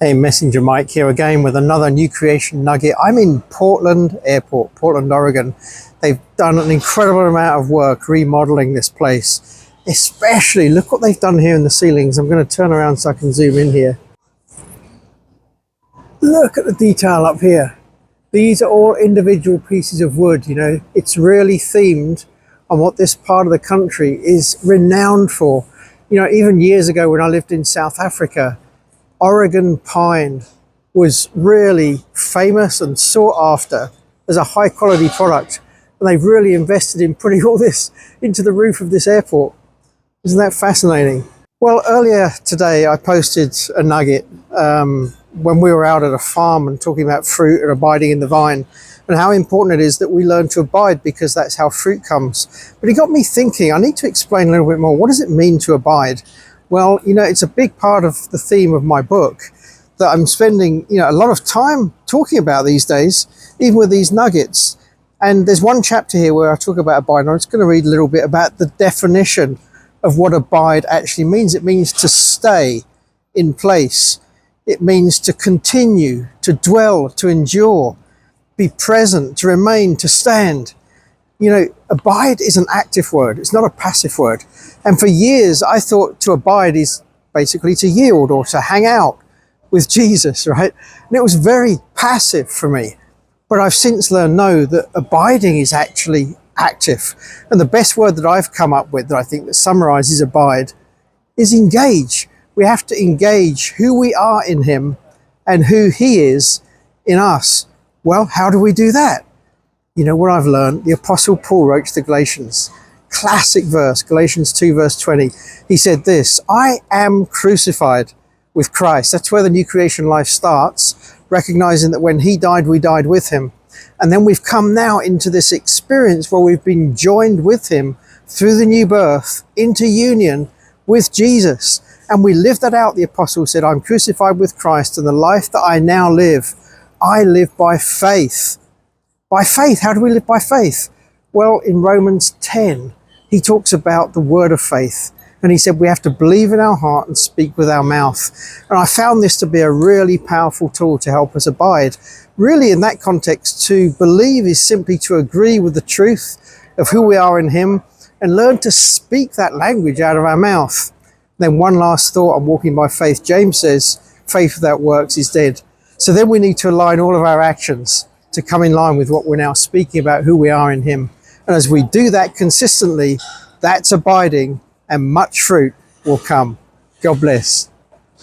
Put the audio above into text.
Hey, Messenger Mike here again with another New Creation Nugget. I'm in Portland Airport, Portland, Oregon. They've done an incredible amount of work remodeling this place. Especially, look what they've done here in the ceilings. I'm going to turn around so I can zoom in here. Look at the detail up here. These are all individual pieces of wood, you know. It's really themed on what this part of the country is renowned for. You know, even years ago when I lived in South Africa, Oregon pine was really famous and sought after as a high quality product. And they've really invested in putting all this into the roof of this airport. Isn't that fascinating? Well, earlier today I posted a nugget when we were out at a farm and talking about fruit and abiding in the vine and how important it is that we learn to abide, because that's how fruit comes. But it got me thinking, I need to explain a little bit more. What does it mean to abide? Well, you know, it's a big part of the theme of my book that I'm spending, you know, a lot of time talking about these days, even with these nuggets. And there's one chapter here where I talk about abide. I'm just going to read a little bit about the definition of what abide actually means. It means to stay in place. It means to continue, to dwell, to endure, be present, to remain, to stand. You know, abide is an active word. It's not a passive word. And for years, I thought to abide is basically to yield or to hang out with Jesus, right? And it was very passive for me. But I've since learned, no, that abiding is actually active. And the best word that I've come up with that I think that summarizes abide is engage. We have to engage who we are in him and who he is in us. Well, how do we do that? You know what I've learned? The Apostle Paul wrote to the Galatians, classic verse, Galatians 2 verse 20. He said this, I am crucified with Christ. That's where the new creation life starts, recognizing that when he died, we died with him. And then we've come now into this experience where we've been joined with him through the new birth into union with Jesus. And we live that out. The apostle said, I'm crucified with Christ, and the life that I now live, I live by faith. By faith. How do we live by faith? Well, in Romans 10, he talks about the word of faith. And he said we have to believe in our heart and speak with our mouth. And I found this to be a really powerful tool to help us abide. Really, in that context, to believe is simply to agree with the truth of who we are in him and learn to speak that language out of our mouth. Then one last thought on walking by faith. James says, faith without works is dead. So then we need to align all of our actions to come in line with what we're now speaking about, who we are in him. And as we do that consistently, that's abiding, and much fruit will come. God bless.